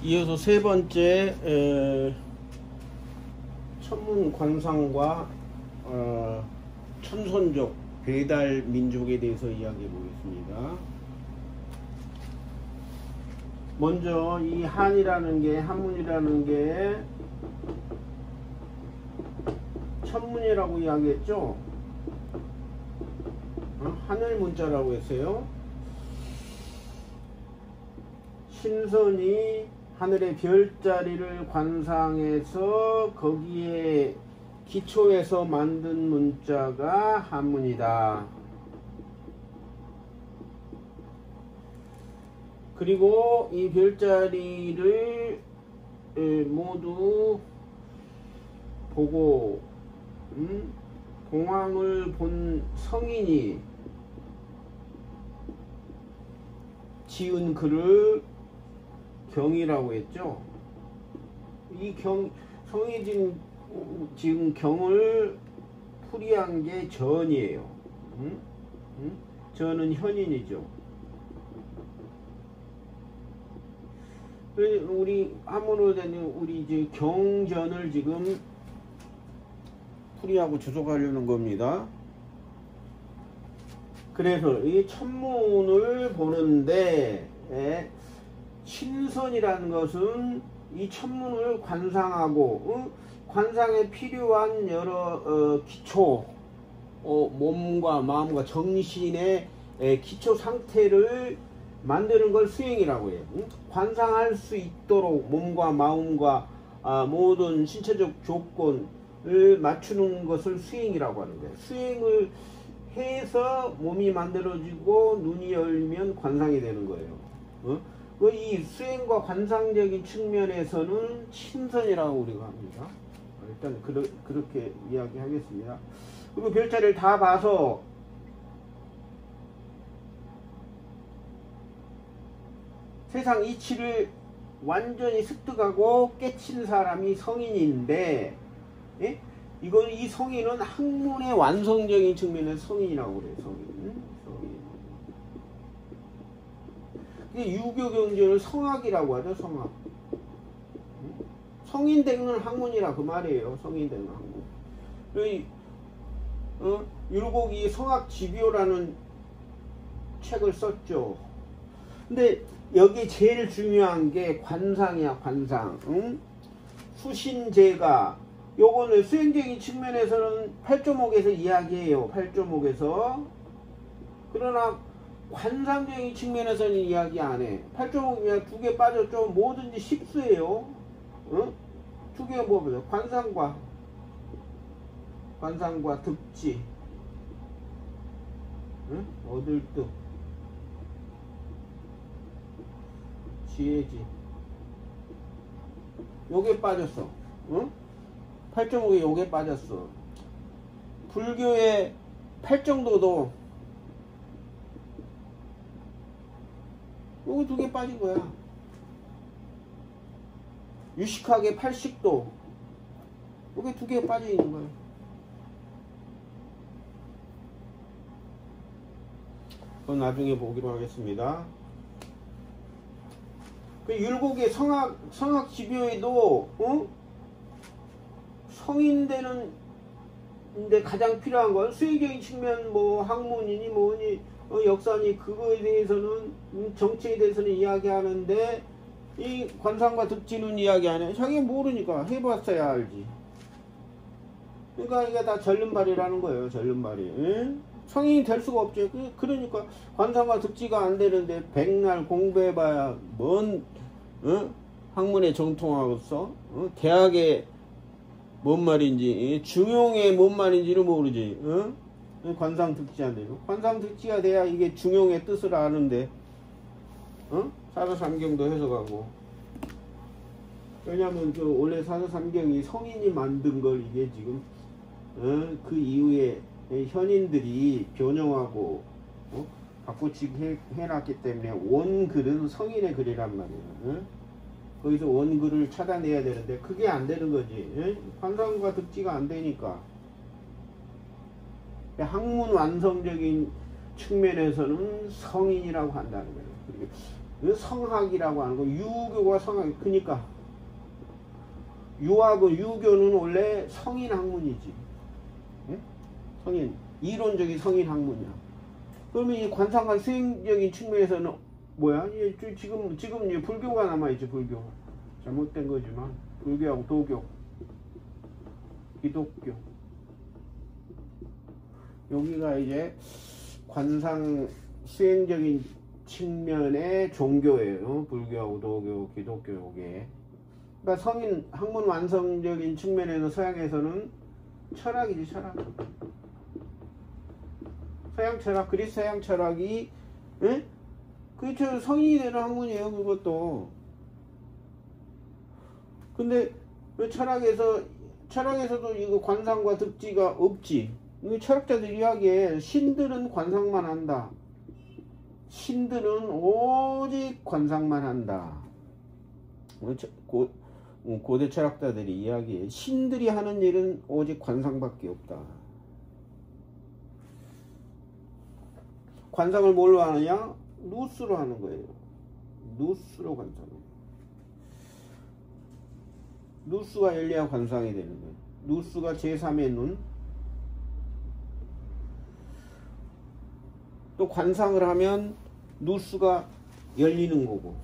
이어서 세 번째 천문 관상과 천손족 배달 민족에 대해서 이야기해 보겠습니다. 먼저 이 한이라는 게, 한문이라는 게 천문이라고 이야기했죠. 하늘 문자라고 했어요. 신선이 하늘의 별자리를 관상해서 거기에 기초해서 만든 문자가 한문이다. 그리고 이 별자리를 모두 보고 공황을 본 성인이 지은 글을 경이라고 했죠. 이 성이 지금 경을 풀이한 게 전이에요. 전은 현인이죠. 우리 한문으로 된 우리 이제 경전을 지금 풀이하고 주석하려는 겁니다. 그래서 이 천문을 보는데 신선이라는 것은 이 천문을 관상하고 관상에 필요한 여러 기초 몸과 마음과 정신의 기초 상태를 만드는 걸 수행이라고 해요. 관상할 수 있도록 몸과 마음과 모든 신체적 조건을 맞추는 것을 수행이라고 하는 거예요. 수행을 해서 몸이 만들어지고 눈이 열면 관상이 되는 거예요. 이 수행과 관상적인 측면에서는 신선이라고 우리가 합니다. 일단 그렇게 이야기하겠습니다. 그리고 별자리를 다 봐서 세상 이치를 완전히 습득하고 깨친 사람이 성인인데, 이 성인은 학문의 완성적인 측면에서 성인이라고 그래요. 성인. 유교 경전을 성학이라고 하죠. 성학. 성인 되는 학문이라 그 말이에요. 성인 되는 학문. 율곡이 성학집요라는 책을 썼죠. 근데 여기 제일 중요한 게 관상이야. 관상. 수신제가 요거는 수행적인 측면에서는 8조목에서 이야기해요. 8조목에서. 그러나 관상적인 측면에서는 이야기 안 해. 8조목이면 두 개 빠졌죠. 뭐든지 십수예요. 두 개가 뭐죠? 관상과 득지. 얻을 득. 지혜지. 요게 빠졌어. 8.5에 요게 빠졌어. 불교의 8정도도 요거 두 개 빠진 거야. 유식학의 8식도 요게 두 개 빠져 있는 거야. 그건 나중에 보기로 하겠습니다. 그 율곡의 성학 집요에도 성인 되는 데 가장 필요한 건 수행적인 측면, 뭐 학문이니 뭐니 역사니 그거에 대해서는 정치에 대해서는 이야기하는데 이 관상과 득지는 이야기 안 해. 자기 모르니까 해봤어야 알지. 그러니까 이게 다 절름발이라는 거예요. 절름발이. 성인이 될 수가 없죠. 그러니까 관상과 득지가 안 되는데 백날 공부해봐야 뭔 학문에 정통하겠어? 대학에 뭔 말인지, 중용에 뭔 말인지를 모르지. 관상 득지 안 되고. 관상 득지가 돼야 이게 중용의 뜻을 아는데, 사서삼경도 해석하고. 왜냐면 원래 사서삼경이 성인이 만든 걸 이게 지금 그 이후에 현인들이 변형하고 바꾸치기 해놨기 때문에 원글은 성인의 글이란 말이에요. 거기서 원글을 찾아내야 되는데 그게 안 되는 거지. 관상과 득지가 안 되니까. 학문 완성적인 측면에서는 성인이라고 한다는 거예요. 성학이라고 하는 거. 유교가 성학. 그러니까 유학은 유교는 원래 성인 학문이지. 응? 성인 이론적인 성인 학문이야. 그러면 이 관상과 수행적인 측면에서는 뭐야? 지금 불교가 남아있지. 불교 잘못된 거지만 불교하고 도교, 기독교 여기가 이제 관상 수행적인 측면의 종교예요. 불교하고 도교, 기독교 요게. 그러니까 성인 학문 완성적인 측면에서 서양에서는 철학이지. 철학. 서양 철학, 그리스 서양 철학이 예? 그게 성인이 되는 학문이에요. 그것도. 근데 왜 철학에서도 이거 관상과 득지가 없지. 이거 철학자들 이야기에 신들은 관상만 한다. 신들은 오직 관상만 한다. 고대 철학자들이 이야기해. 신들이 하는 일은 오직 관상밖에 없다. 관상을 뭘로 하느냐? 누스로 하는 거예요. 누스로 관상. 누스가 열려야 관상이 되는 거예요. 누스가 제3의 눈. 또 관상을 하면 누스가 열리는 거고.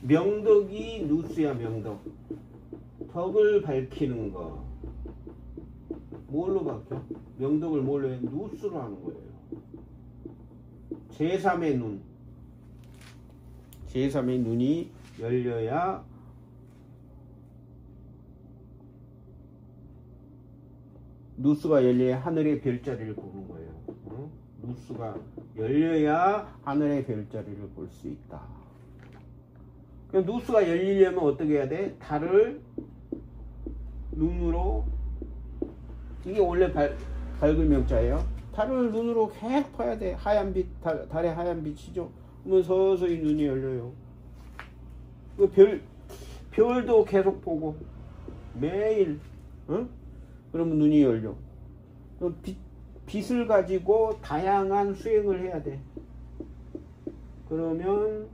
명덕이 누스야. 명덕. 덕을 밝히는 거. 뭘로 밝혀? 명덕을 뭘로 해? 누스로 하는 거예요. 제3의 눈. 제3의 눈이 열려야 누스가 열려야 하늘의 별자리를 보는 거예요. 누스가 열려야 하늘의 별자리를 볼 수 있다. 그럼 누스가 열리려면 어떻게 해야 돼? 달을 눈으로, 이게 원래 밝을 명자예요. 달을 눈으로 계속 봐야 돼. 하얀 빛, 달의 하얀 빛이죠. 그러면 서서히 눈이 열려요. 별도 계속 보고 매일, 그러면 눈이 열려. 빛을 가지고 다양한 수행을 해야 돼. 그러면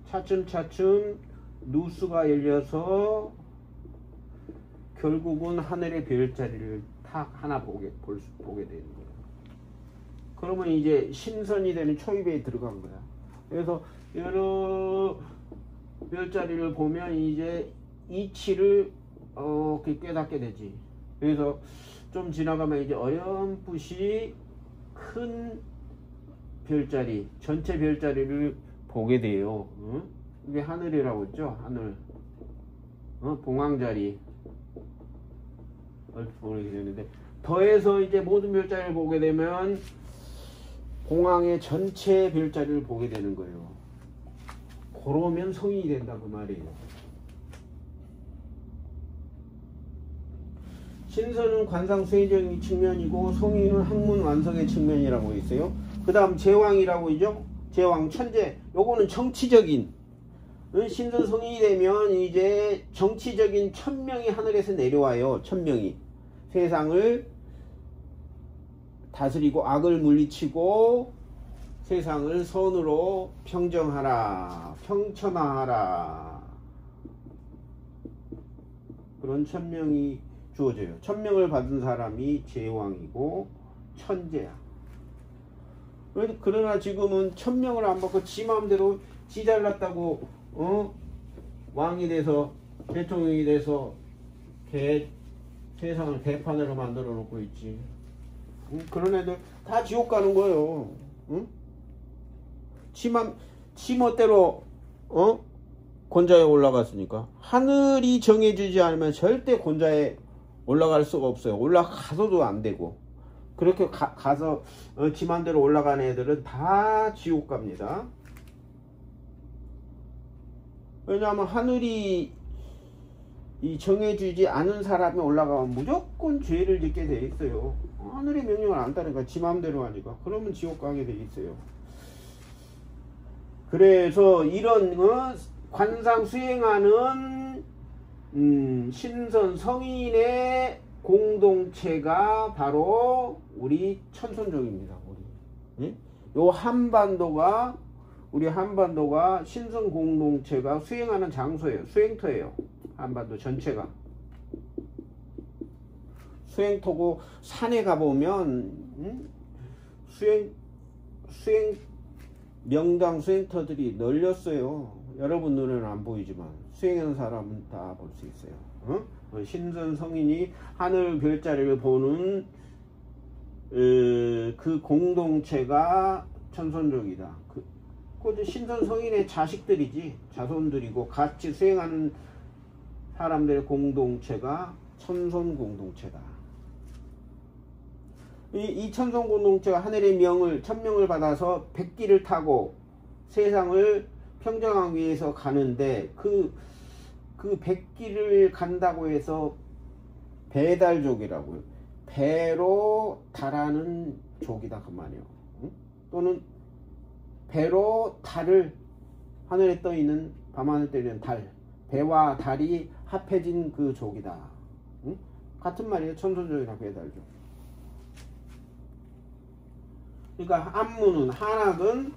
차츰차츰 누스가 열려서 결국은 하늘의 별자리를 탁 하나 보게 되는 거야. 그러면 이제 신선이 되는 초입에 들어간 거야. 그래서 여러 별자리를 보면 이제 이치를 깨닫게 되지. 그래서 좀 지나가면 이제 어렴풋이 큰 별자리, 전체 별자리를 보게 돼요. 이게 하늘이라고 했죠. 하늘. 봉황자리. 보게 되는데, 더해서 이제 모든 별자리를 보게 되면 봉황의 전체 별자리를 보게 되는 거예요. 그러면 성인이 된다 그 말이에요. 신선은 관상수행적인 측면이고 성인은 학문 완성의 측면이라고 있어요. 그 다음 제왕이라고 있죠. 제왕, 천재. 요거는 정치적인. 신선 성인이 되면 이제 정치적인 천명이 하늘에서 내려와요. 천명이. 세상을 다스리고 악을 물리치고 세상을 선으로 평정하라. 평천하라. 그런 천명이 주어져요. 천명을 받은 사람이 제왕이고 천재야. 그러나 지금은 천명을 안 받고 지 마음대로 지 잘났다고 왕이 돼서 대통령이 돼서 세상을 개판으로 만들어 놓고 있지. 그런 애들 다 지옥 가는 거예요. 지 멋대로 권자에 올라갔으니까. 하늘이 정해주지 않으면 절대 권자에 올라갈 수가 없어요. 올라가서도 안 되고. 그렇게 가서 지 맘대로 올라가는 애들은 다 지옥 갑니다. 왜냐하면 하늘이 정해주지 않은 사람이 올라가면 무조건 죄를 짓게 돼 있어요. 하늘의 명령을 안 따르니까 지 맘대로 하니까. 그러면 지옥 가게 돼 있어요. 그래서 이런 관상 수행하는 신선 성인의 공동체가 바로 우리 천손족입니다. 우리. 예? 요 한반도가 우리 한반도가 신선 공동체가 수행하는 장소예요. 수행터예요. 한반도 전체가. 수행터고 산에 가보면 수행 명당 수행터들이 널렸어요. 여러분 눈에는 안 보이지만 수행하는 사람은 다 볼 수 있어요. 신선 성인이 하늘 별자리를 보는 그 공동체가 천손족이다. 그 신선 성인의 자식들이지 자손들이고 같이 수행하는 사람들의 공동체가 천손 공동체다. 이 천손 공동체가 하늘의 명을 천명을 받아서 백기를 타고 세상을 평정하기 위해서 가는데 그 백기를 간다고 해서 배달족이라고요. 배로 달하는 족이다 그 말이에요. 또는 배로 달을 하늘에 떠 있는 밤하늘 때리는 달, 배와 달이 합해진 그 족이다. 같은 말이에요. 천손족이랑 배달족. 그러니까 한문은 한학은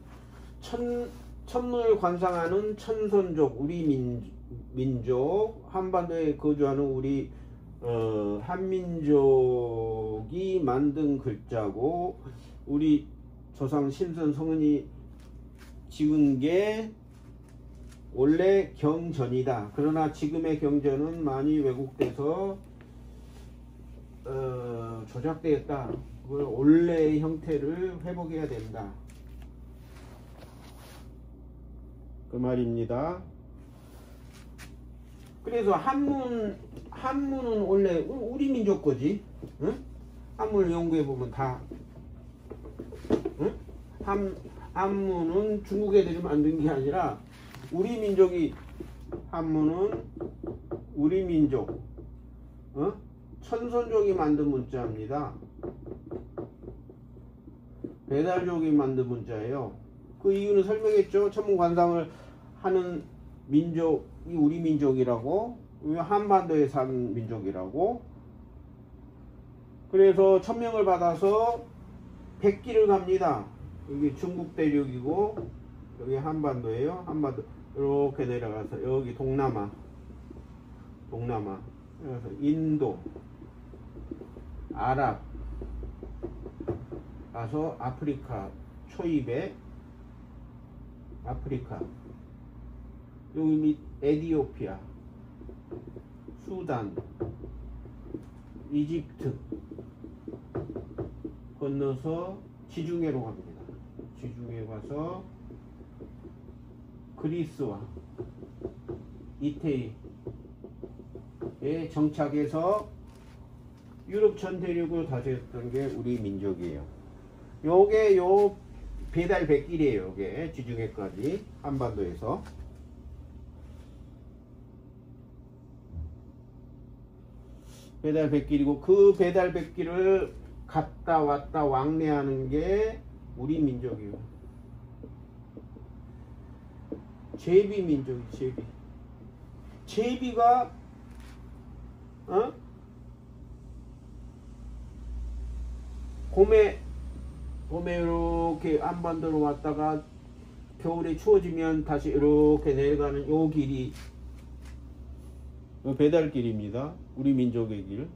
천문을 관상하는 천손족 우리 민족 한반도에 거주하는 우리 한민족이 만든 글자고 우리 조상 신선 성은이 지은 게 원래 경전이다. 그러나 지금의 경전은 많이 왜곡돼서 조작되었다. 그걸 원래의 형태를 회복해야 된다. 그 말입니다. 그래서 한문은 원래 우리 민족 거지. 응? 한문을 연구해보면 다. 응? 한문은 중국 애들이 만든 게 아니라 우리 민족이 한문은 우리 민족 천손족이 만든 문자입니다. 배달족이 만든 문자예요. 그 이유는 설명했죠. 천문관상을 하는 민족이 우리 민족이라고, 한반도에 사는 민족이라고. 그래서 천명을 받아서 백기를 갑니다. 여기 중국 대륙이고 여기 한반도예요. 한반도 이렇게 내려가서 여기 동남아 그래서 인도, 아랍 가서 아프리카 초입에 아프리카 여기 밑 에티오피아, 수단, 이집트 건너서 지중해로 갑니다. 지중해 가서 그리스와 이태리에 정착해서 유럽 전 대륙을 다스렸던 게 우리 민족이에요. 요게 요 배달 백길이에요. 요게 지중해까지 한반도에서. 배달 백길이고 그 배달 백길을 갔다 왔다 왕래하는 게 우리 민족이에요. 제비 민족이 제비가 봄에 이렇게 한반도로 왔다가 겨울에 추워지면 다시 이렇게 내려가는 요 길이 배달길입니다. 우리 민족의 길.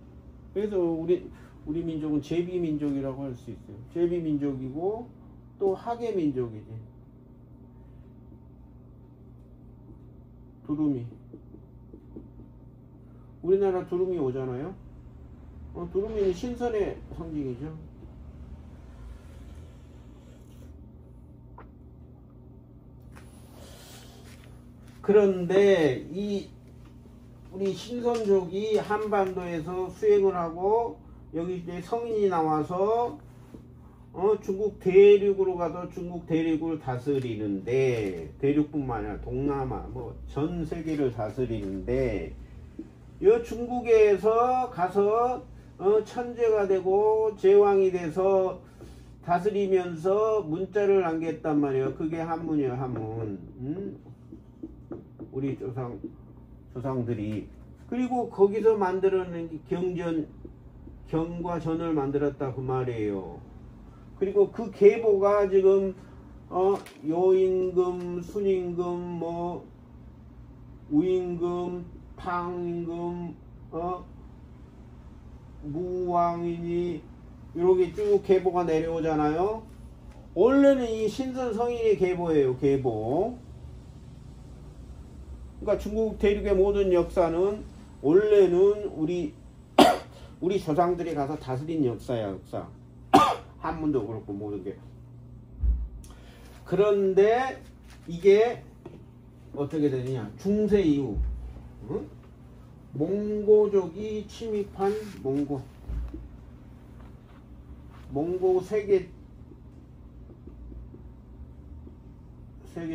그래서 우리 민족은 제비 민족이라고 할 수 있어요. 제비 민족이고 또 하계 민족이지. 두루미. 우리나라 두루미 오잖아요. 두루미는 신선의 상징이죠. 그런데 우리 신선족이 한반도에서 수행을 하고 여기 이제 성인이 나와서 중국 대륙으로 가서 중국 대륙을 다스리는데, 대륙뿐만 아니라 동남아 뭐 전 세계를 다스리는데, 이 중국에서 가서 천재가 되고 제왕이 돼서 다스리면서 문자를 남겼단 말이에요. 그게 한문이에요. 한문. 우리 조상들이. 그리고 거기서 만들어낸 경전 경과 전을 만들었다 그 말이에요. 그리고 그 계보가 지금 요임금, 순임금, 뭐 우임금, 탕임금, 무왕이니 이렇게 쭉 계보가 내려오잖아요. 원래는 이 신선 성인의 계보예요. 계보. 그러니까 중국 대륙의 모든 역사는 원래는 우리 조상들이 가서 다스린 역사야. 역사. 한문도 그렇고 모든 게. 그런데 이게 어떻게 되느냐. 중세 이후 몽고족이 침입한 몽고 세계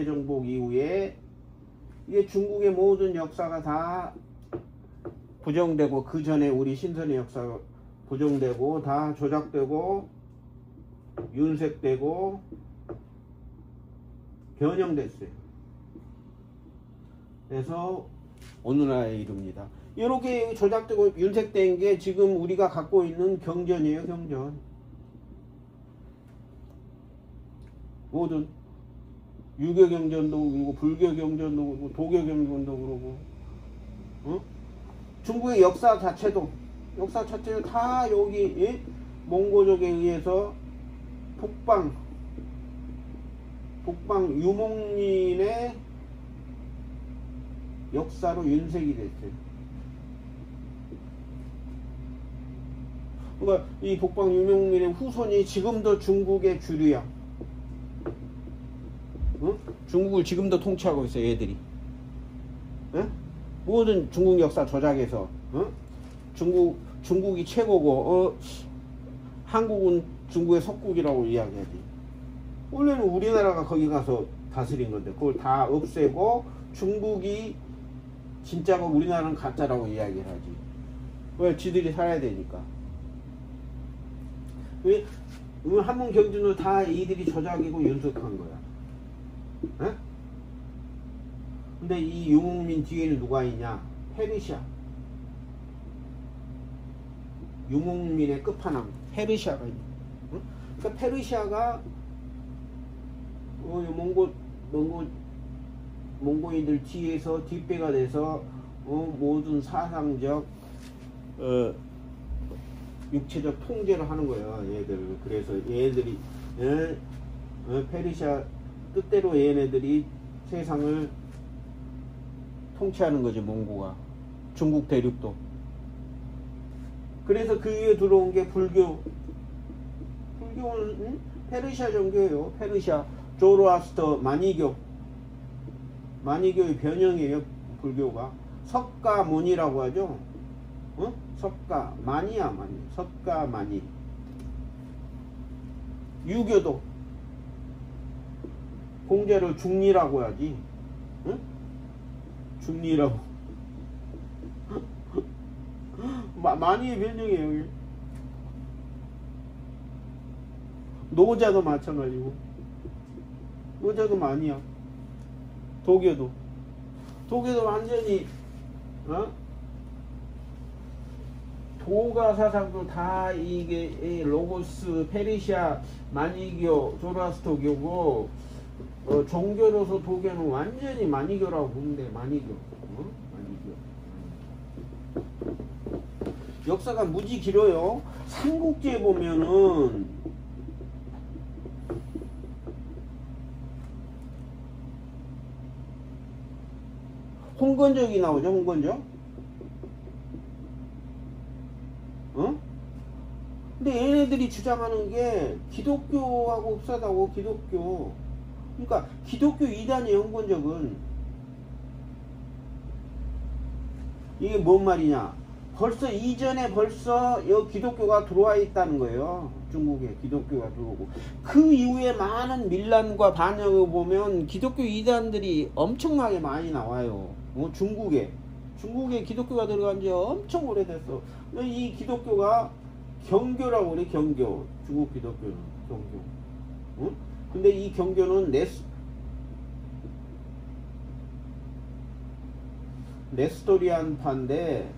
정복 이후에 이게 중국의 모든 역사가 다 부정되고, 그 전에 우리 신선의 역사가 부정되고 다 조작되고 윤색되고 변형됐어요. 그래서 오늘날에 이릅니다. 이렇게 조작되고 윤색된 게 지금 우리가 갖고 있는 경전이에요. 경전. 모든 유교 경전도 그러고 불교 경전도 그러고 도교 경전도 그러고 중국의 역사 자체도 다 여기 몽고족에 의해서 북방 유목민의 역사로 윤색이 됐어요. 그러니까 이 북방 유목민의 후손이 지금도 중국의 주류야. 중국을 지금도 통치하고 있어요. 얘들이. 모든 중국 역사 조작에서 중국이 최고고 한국은 중국의 속국이라고 이야기하지. 원래는 우리나라가 거기 가서 다스린 건데 그걸 다 없애고 중국이 진짜고 우리나라는 가짜라고 이야기를 하지. 왜? 지들이 살아야 되니까. 왜? 한문 경전도 다 이들이 조작이고 윤색한 거야. 근데 이 유목민 뒤에는 누가 있냐? 페르시아. 유목민의 끝판왕 페르시아가 있네. 그러니까 페르시아가 몽고인들 뒤에서 뒷배가 돼서 모든 사상적 육체적 통제를 하는 거예요. 얘들. 그래서 얘들이 페르시아 뜻대로 얘네들이 세상을 통치하는 거지. 몽고가 중국 대륙도. 그래서 그 위에 들어온 게 불교는 페르시아 종교예요. 페르시아 조로아스터 마니교의 변형이에요. 불교가 석가모니라고 하죠. 석가마니야. 석가마니. 유교도 공자를 중리라고 하지. 중리라고. 마니의 변형이에요. 노자도 마찬가지고. 노자도 마니야. 도교도 완전히 도가 사상도 다 이게 로고스, 페르시아, 마니교, 조라스토교고 종교로서 도교는 완전히 마니교라고 보면 돼. 마니교. 역사가 무지 길어요. 삼국지에 보면은 홍건적이 나오죠. 홍건적. 근데 얘네들이 주장하는 게 기독교하고 흡사하고 기독교. 그러니까 기독교 이단이에요. 홍건적은. 이게 뭔 말이냐? 벌써 이전에 여 기독교가 들어와 있다는 거예요. 중국에 기독교가 들어오고 그 이후에 많은 밀란과 반역을 보면 기독교 이단들이 엄청나게 많이 나와요. 중국에 기독교가 들어간 지 엄청 오래됐어. 이 기독교가 경교라고 그래. 경교. 중국 기독교는 경교. 근데 이 경교는 네스토리안파인데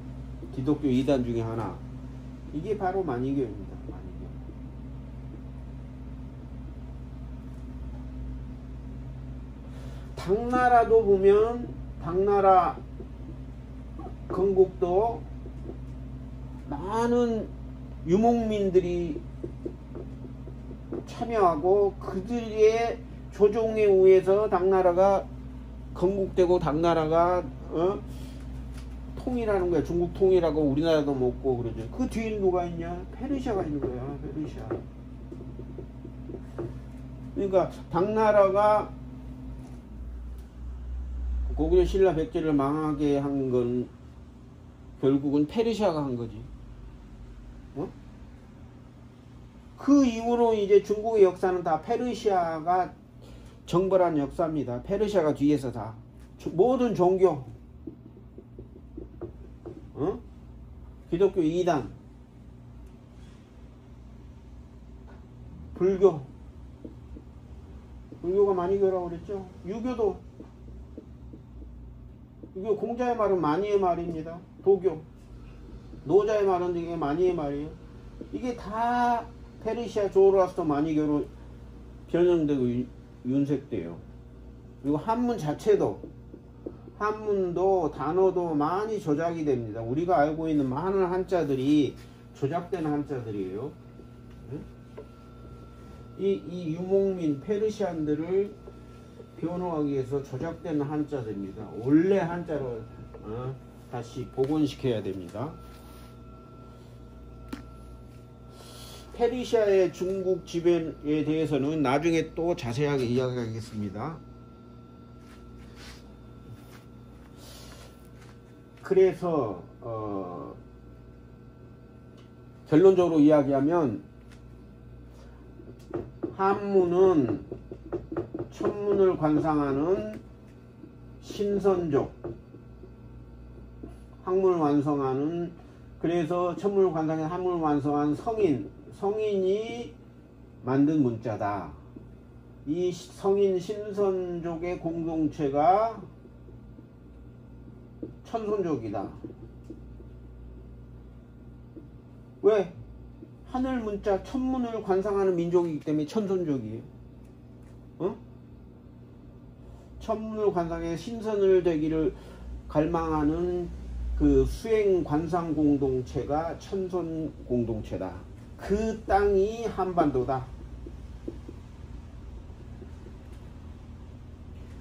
기독교 이단 중에 하나. 이게 바로 만이교입니다. 만이교. 당나라도 보면 당나라 건국도 많은 유목민들이 참여하고 그들의 조종에 의해서 당나라가 건국되고 당나라가 통일하는 거야. 중국 통일하고 우리나라도 먹고 그러죠. 그 뒤에 누가 있냐? 페르시아가 있는 거야. 페르시아. 그러니까 당나라가 고구려 신라 백제를 망하게 한 건 결국은 페르시아가 한 거지. 그 이후로 이제 중국의 역사는 다 페르시아가 정벌한 역사입니다. 페르시아가 뒤에서 다 모든 종교, 기독교 2단, 불교가 만이교라고 그랬죠. 유교 공자의 말은 만이의 말입니다. 도교, 노자의 말은 이게 만이의 말이에요. 이게 다 페르시아 조로아스터 만이교로 변형되고 윤색돼요. 그리고 한문 자체도 한문도 단어도 많이 조작이 됩니다. 우리가 알고 있는 많은 한자들이 조작된 한자들이에요. 이 유목민 페르시안들을 변호하기 위해서 조작된 한자들입니다. 원래 한자로 다시 복원시켜야 됩니다. 페르시아의 중국 지배에 대해서는 나중에 또 자세하게 이야기하겠습니다. 그래서 결론적으로 이야기하면 한문은 천문을 관상하는 신선족, 학문을 완성하는, 그래서 천문을 관상해 한문을 완성한 성인이 만든 문자다. 이 성인 신선족의 공동체가 천손족이다. 왜? 하늘 문자 천문을 관상하는 민족이기 때문에 천손족이에요. 천문을 관상해 신선을 되기를 갈망하는 그 수행 관상 공동체가 천손 공동체다. 그 땅이 한반도다.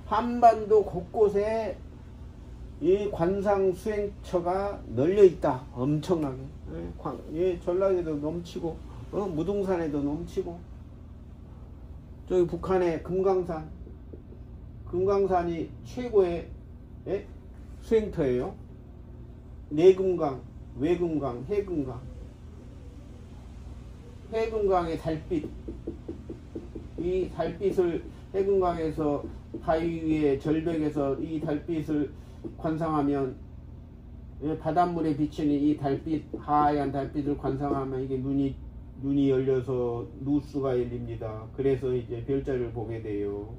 한반도 곳곳에 이 관상 수행처가 널려 있다. 엄청나게. 전라도에도 넘치고, 무등산에도 넘치고, 저기 북한의 금강산이 최고의 수행터예요. 내금강, 외금강, 해금강. 해금강의 달빛, 이 달빛을 해금강에서 바위 위에 절벽에서 이 달빛을 관상하면, 바닷물에 비치는 이 달빛, 하얀 달빛을 관상하면 이게 눈이 열려서 누수가 열립니다. 그래서 이제 별자리를 보게 돼요.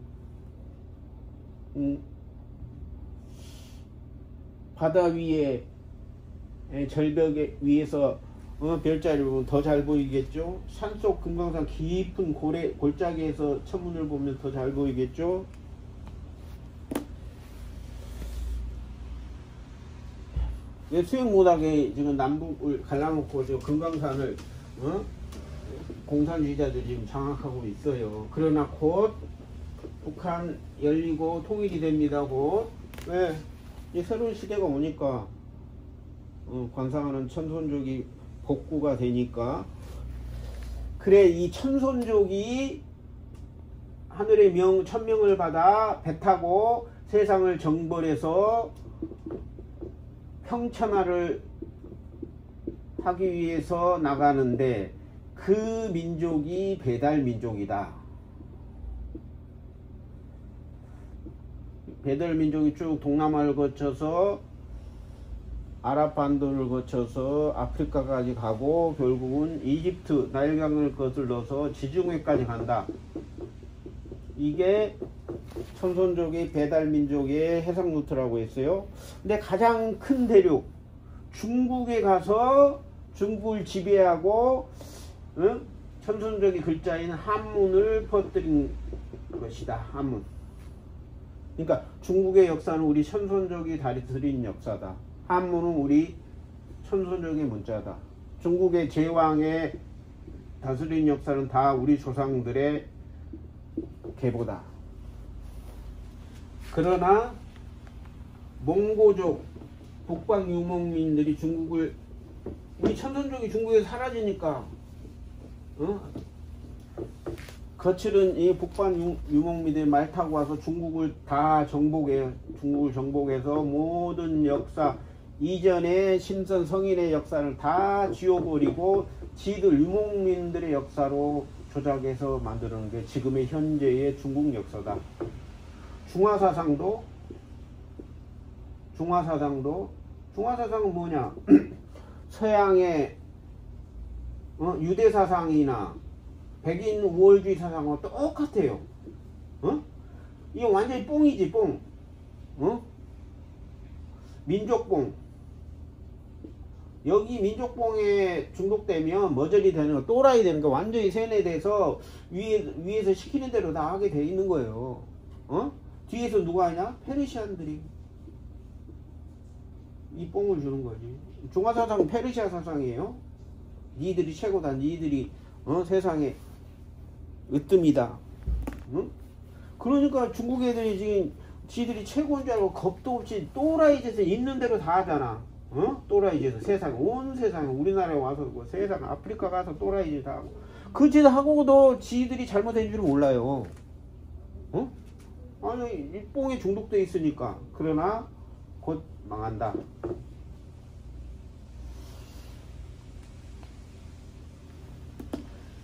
바다 위에 절벽 위에서 별자리를 보면 더 잘 보이겠죠. 산속 금강산 깊은 골짜기에서 천문을 보면 더 잘 보이겠죠. 수행 못하게 지금 남북을 갈라놓고 지금 금강산을 공산주의자들이 지금 장악하고 있어요. 그러나 곧 북한 열리고 통일이 됩니다. 곧. 왜? 이 새로운 시대가 오니까 관상하는 천손족이 복구가 되니까. 그래, 이 천손족이 하늘의 천명을 받아 배 타고 세상을 정벌해서 평천하를 하기 위해서 나가는데 그 민족이 배달민족이다. 배달민족이 쭉 동남아를 거쳐서 아랍반도를 거쳐서 아프리카까지 가고 결국은 이집트 나일강을 거슬러서 지중해까지 간다. 이게 천손족의 배달민족의 해상 루트라고 했어요. 근데 가장 큰 대륙 중국에 가서 중국을 지배하고 천선적인 글자인 한문을 퍼뜨린 것이다. 한문. 그러니까 중국의 역사는 우리 천선족이 다스린 역사다. 한문은 우리 천선족의 문자다. 중국의 제왕의 다스린 역사는 다 우리 조상들의 계보다. 그러나 몽고족, 북방 유목민들이 중국을, 우리 천선족이 중국에 사라지니까 거칠은 이 북방 유목민들이 말 타고 와서 중국을 다 정복해요. 중국을 정복해서 모든 역사, 이전의 신선 성인의 역사를 다 지워버리고 지들 유목민들의 역사로 조작해서 만드는 게 지금의 현재의 중국 역사다. 중화사상은 뭐냐? 서양의 유대사상이나 백인 우월주의 사상과 똑같아요. 이거 완전히 뽕이지, 뽕. 민족뽕. 여기 민족뽕에 중독되면 머저리 되는 거, 또라이 되는 거, 완전히 세뇌돼서 위에서 시키는 대로 다 하게 돼 있는 거예요. 뒤에서 누가 하냐? 페르시안들이 이 뽕을 주는 거지. 중화사상은 페르시아 사상이에요. 니들이 최고다. 니들이 세상에 으뜸이다. 그러니까 중국 애들이 지금 지들이 최고인 줄 알고 겁도 없이 또라이 짓을 있는 대로 다 하잖아. 또라이 짓을 세상, 온 세상에, 우리나라에 와서 뭐 세상 아프리카 가서 또라이 짓 하고 그 짓 하고도 지들이 잘못된 줄 몰라요. 아니 이 뽕에 중독돼 있으니까. 그러나 곧 망한다.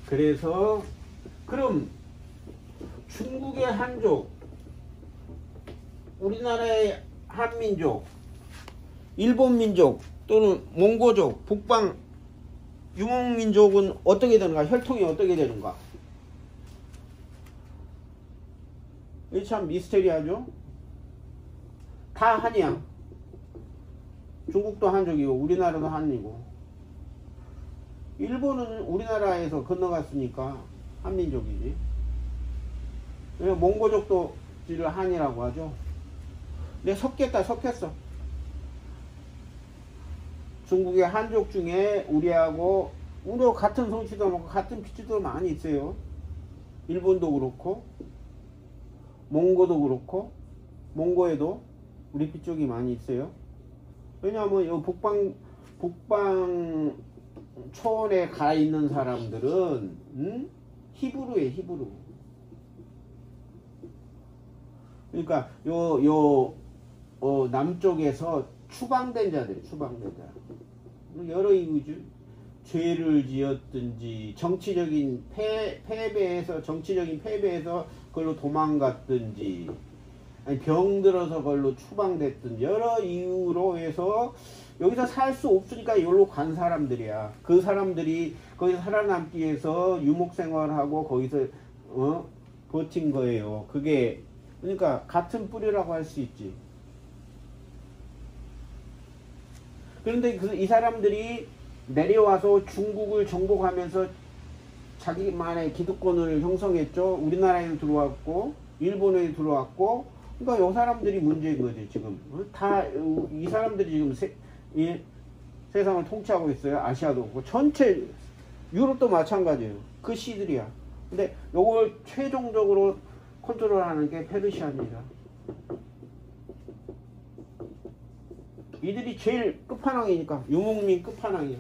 그래서 그럼 중국의 한족, 우리나라의 한민족, 일본민족 또는 몽고족, 북방 유목민족은 어떻게 되는가? 혈통이 어떻게 되는가? 이게 참 미스테리하죠? 다 한이야. 중국도 한족이고 우리나라도 한이고, 일본은 우리나라에서 건너갔으니까 한민족이지. 몽고족도 지를 한이라고 하죠. 근데 섞였어. 중국의 한족 중에 우리하고 같은 성씨도 많고 같은 피치도 많이 있어요. 일본도 그렇고 몽고도 그렇고, 몽고에도 우리 피 쪽이 많이 있어요. 왜냐하면 이 북방 초원에 가 있는 사람들은 히브루예요, 히브루. 그러니까 남쪽에서 추방된 자들이, 추방된 자. 여러 이유죠. 죄를 지었든지 정치적인 정치적인 패배에서 그걸로 도망갔든지, 아니 병들어서 그걸로 추방됐든지, 여러 이유로 해서 여기서 살 수 없으니까 여기로 간 사람들이야. 그 사람들이 거기서 살아남기 위해서 유목생활하고 거기서 버틴 거예요. 그게 그러니까 같은 뿌리라고 할 수 있지. 그런데 이 사람들이 내려와서 중국을 정복하면서 자기만의 기득권을 형성했죠. 우리나라에 들어왔고 일본에 들어왔고. 그러니까 이 사람들이 문제인 거지 지금. 다 이 사람들이 지금 세상을 통치하고 있어요. 아시아도 그렇고 전체 유럽도 마찬가지예요. 그 씨들이야. 근데 요걸 최종적으로 컨트롤하는 게 페르시아입니다. 이들이 제일 끝판왕이니까. 유목민 끝판왕이에요.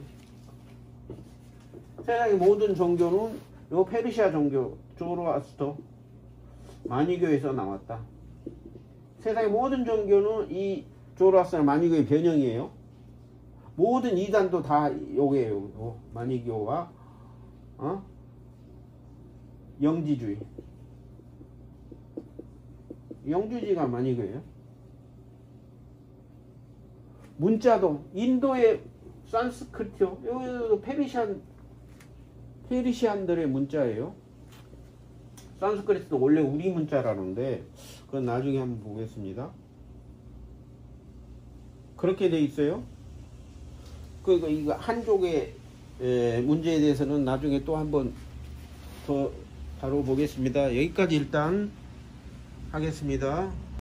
세상의 모든 종교는 요 페르시아 종교, 조로아스터, 마니교에서 나왔다. 세상의 모든 종교는 이 조로아스터 마니교의 변형이에요. 모든 이단도 다 요게요. 마니교와 영지주의. 영주지가 마니교예요. 문자도 인도의 산스크리트요. 여기도 페르시안들의 문자예요. 산스크리트도 원래 우리 문자라는데 그건 나중에 한번 보겠습니다. 그렇게 돼 있어요. 이거 한족의 문제에 대해서는 나중에 또 한번 더 다뤄보겠습니다. 여기까지 일단 하겠습니다.